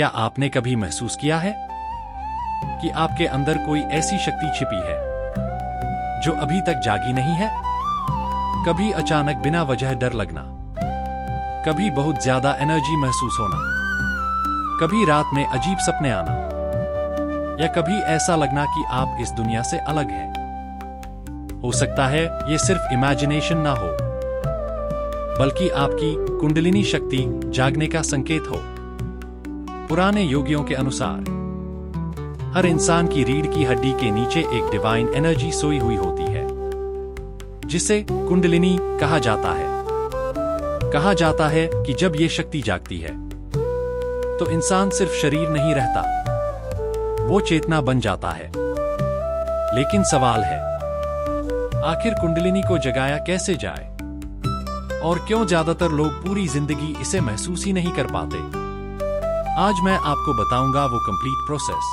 क्या आपने कभी महसूस किया है कि आपके अंदर कोई ऐसी शक्ति छिपी है जो अभी तक जागी नहीं है? कभी अचानक बिना वजह डर लगना, कभी बहुत ज्यादा एनर्जी महसूस होना, कभी रात में अजीब सपने आना, या कभी ऐसा लगना कि आप इस दुनिया से अलग हैं। हो सकता है ये सिर्फ इमेजिनेशन ना हो, बल्कि आपकी कुंडलिनी शक्ति जागने का संकेत हो। पुराने योगियों के अनुसार हर इंसान की रीढ़ की हड्डी के नीचे एक डिवाइन एनर्जी सोई हुई होती है, जिसे कुंडलिनी कहा जाता है। कहा जाता है कि जब ये शक्ति जागती है तो इंसान सिर्फ शरीर नहीं रहता, वो चेतना बन जाता है। लेकिन सवाल है, आखिर कुंडलिनी को जगाया कैसे जाए, और क्यों ज्यादातर लोग पूरी जिंदगी इसे महसूस ही नहीं कर पाते? आज मैं आपको बताऊंगा वो कंप्लीट प्रोसेस,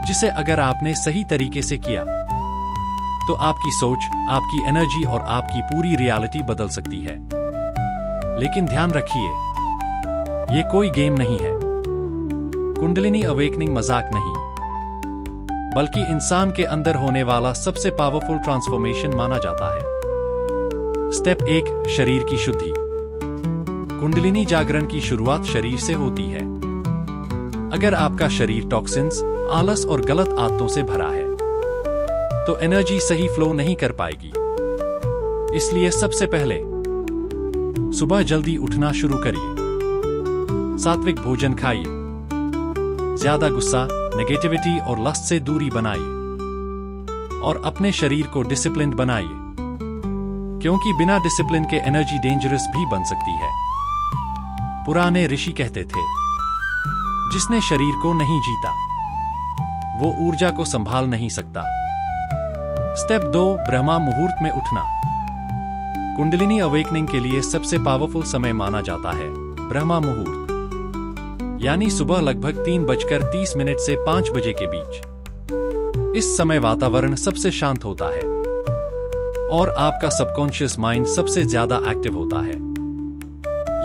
जिसे अगर आपने सही तरीके से किया तो आपकी सोच, आपकी एनर्जी और आपकी पूरी रियलिटी बदल सकती है। लेकिन ध्यान रखिए, ये कोई गेम नहीं है। कुंडलिनी अवेकनिंग मजाक नहीं, बल्कि इंसान के अंदर होने वाला सबसे पावरफुल ट्रांसफॉर्मेशन माना जाता है। स्टेप 1, शरीर की शुद्धि। कुंडलिनी जागरण की शुरुआत शरीर से होती है। अगर आपका शरीर टॉक्सिन्स, आलस और गलत आदतों से भरा है तो एनर्जी सही फ्लो नहीं कर पाएगी। इसलिए सबसे पहले सुबह जल्दी उठना शुरू करिए। सात्विक भोजन खाइए, ज्यादा गुस्सा, नेगेटिविटी और लस्ट से दूरी बनाइए, और अपने शरीर को डिसिप्लिन्ड बनाइए, क्योंकि बिना डिसिप्लिन के एनर्जी डेंजरस भी बन सकती है। पुराने ऋषि कहते थे, जिसने शरीर को नहीं जीता वो ऊर्जा को संभाल नहीं सकता। स्टेप 2, ब्रह्मा मुहूर्त में उठना। कुंडलिनी अवेकनिंग के लिए सबसे पावरफुल समय माना जाता है ब्रह्मा मुहूर्त, यानी सुबह लगभग 3:30 से 5 बजे के बीच। इस समय वातावरण सबसे शांत होता है और आपका सबकॉन्शियस माइंड सबसे ज्यादा एक्टिव होता है।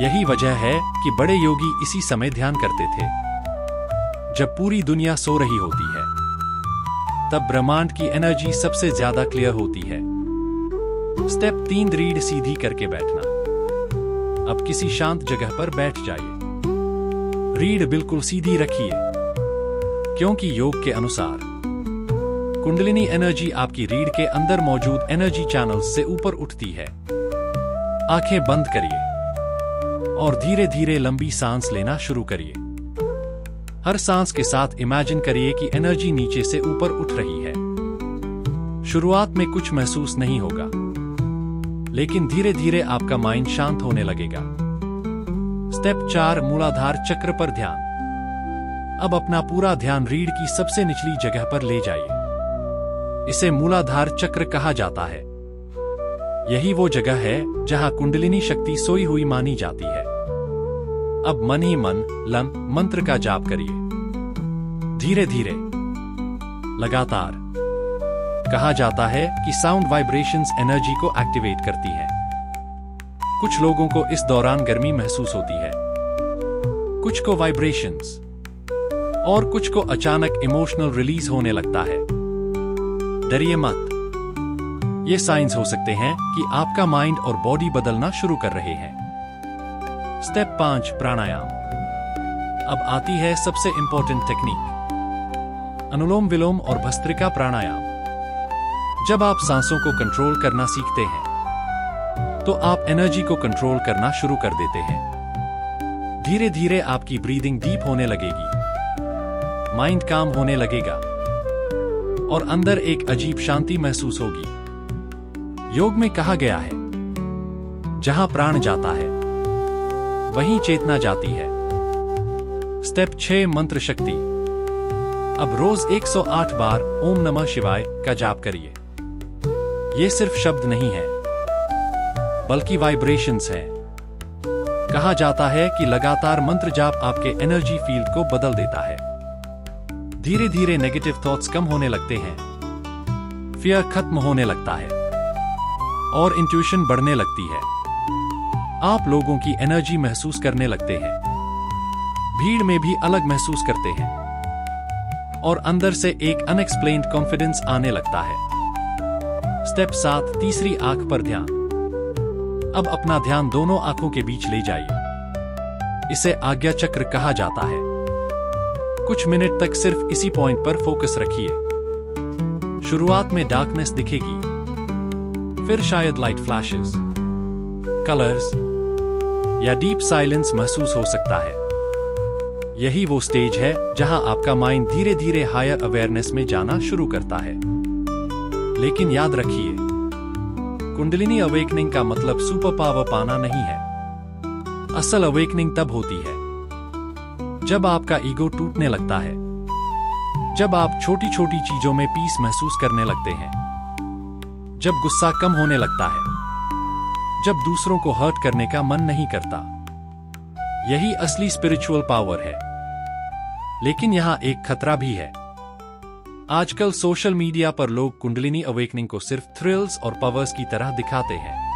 यही वजह है कि बड़े योगी इसी समय ध्यान करते थे, जब पूरी दुनिया सो रही होती है। तब ब्रह्मांड की एनर्जी सबसे ज्यादा क्लियर होती है। स्टेप 3, रीढ़ सीधी करके बैठना। अब किसी शांत जगह पर बैठ जाइए। रीढ़ बिल्कुल सीधी रखिए, क्योंकि योग के अनुसार कुंडलिनी एनर्जी आपकी रीढ़ के अंदर मौजूद एनर्जी चैनल्स से ऊपर उठती है। आंखें बंद करिए और धीरे धीरे लंबी सांस लेना शुरू करिए। हर सांस के साथ इमेजिन करिए कि एनर्जी नीचे से ऊपर उठ रही है। शुरुआत में कुछ महसूस नहीं होगा, लेकिन धीरे धीरे आपका माइंड शांत होने लगेगा। स्टेप 4, मूलाधार चक्र पर ध्यान। अब अपना पूरा ध्यान रीढ़ की सबसे निचली जगह पर ले जाइए। इसे मूलाधार चक्र कहा जाता है। यही वो जगह है जहां कुंडलिनी शक्ति सोई हुई मानी जाती है। अब मन ही मन लं मंत्र का जाप करिए, धीरे धीरे, लगातार। कहा जाता है कि साउंड वाइब्रेशंस एनर्जी को एक्टिवेट करती है। कुछ लोगों को इस दौरान गर्मी महसूस होती है, कुछ को वाइब्रेशंस, और कुछ को अचानक इमोशनल रिलीज होने लगता है। डरिए मत, ये साइंस हो सकते हैं कि आपका माइंड और बॉडी बदलना शुरू कर रहे हैं। स्टेप 5, प्राणायाम। अब आती है सबसे इंपॉर्टेंट टेक्निक, अनुलोम विलोम और भस्त्रिका प्राणायाम। जब आप सांसों को कंट्रोल करना सीखते हैं तो आप एनर्जी को कंट्रोल करना शुरू कर देते हैं। धीरे धीरे आपकी ब्रीदिंग डीप होने लगेगी, माइंड काम होने लगेगा, और अंदर एक अजीब शांति महसूस होगी। योग में कहा गया है, जहां प्राण जाता है वहीं चेतना जाती है। स्टेप 6, मंत्र शक्ति। अब रोज 108 बार ओम नमः शिवाय का जाप करिए। ये सिर्फ शब्द नहीं है, बल्कि वाइब्रेशंस हैं। कहा जाता है कि लगातार मंत्र जाप आपके एनर्जी फील्ड को बदल देता है। धीरे धीरे नेगेटिव थॉट्स कम होने लगते हैं, फियर खत्म होने लगता है, और इंट्यूशन बढ़ने लगती है। आप लोगों की एनर्जी महसूस करने लगते हैं। भीड़ में भी अलग महसूस करते हैं और अंदर से एक अनएक्सप्लेन्ड कॉन्फिडेंस आने लगता है। स्टेप 7, तीसरी आंख पर ध्यान। अब अपना ध्यान दोनों आंखों के बीच ले जाइए। इसे आज्ञा चक्र कहा जाता है। कुछ मिनट तक सिर्फ इसी पॉइंट पर फोकस रखिए। शुरुआत में डार्कनेस दिखेगी, फिर शायद लाइट फ्लैशेस, कलर्स या डीप साइलेंस महसूस हो सकता है। यही वो स्टेज है जहां आपका माइंड धीरे धीरे हायर अवेयरनेस में जाना शुरू करता है। लेकिन याद रखिए, कुंडलिनी अवेकनिंग का मतलब सुपर पावर पाना नहीं है। असल अवेकनिंग तब होती है जब आपका ईगो टूटने लगता है, जब आप छोटी छोटी चीजों में पीस महसूस करने लगते हैं, जब गुस्सा कम होने लगता है, जब दूसरों को हर्ट करने का मन नहीं करता। यही असली स्पिरिचुअल पावर है। लेकिन यहां एक खतरा भी है। आजकल सोशल मीडिया पर लोग कुंडलिनी अवेकनिंग को सिर्फ थ्रिल्स और पावर्स की तरह दिखाते हैं।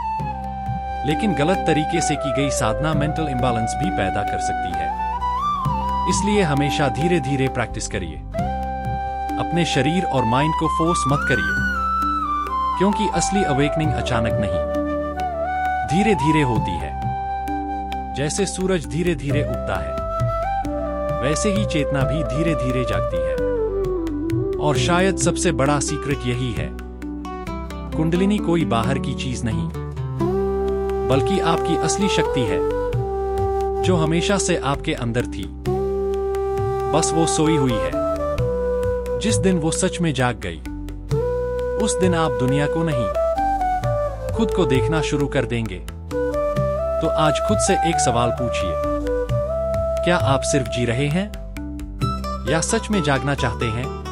लेकिन गलत तरीके से की गई साधना मेंटल इंबैलेंस भी पैदा कर सकती है। इसलिए हमेशा धीरे धीरे प्रैक्टिस करिए। अपने शरीर और माइंड को फोर्स मत करिए, क्योंकि असली अवेकनिंग अचानक नहीं, धीरे धीरे होती है। जैसे सूरज धीरे धीरे उगता है, वैसे ही चेतना भी धीरे धीरे जागती है। और शायद सबसे बड़ा सीक्रेट यही है, कुंडलिनी कोई बाहर की चीज नहीं, बल्कि आपकी असली शक्ति है, जो हमेशा से आपके अंदर थी। बस वो सोई हुई है। जिस दिन वो सच में जाग गई, उस दिन आप दुनिया को नहीं, खुद को देखना शुरू कर देंगे। तो आज खुद से एक सवाल पूछिए, क्या आप सिर्फ जी रहे हैं या सच में जागना चाहते हैं?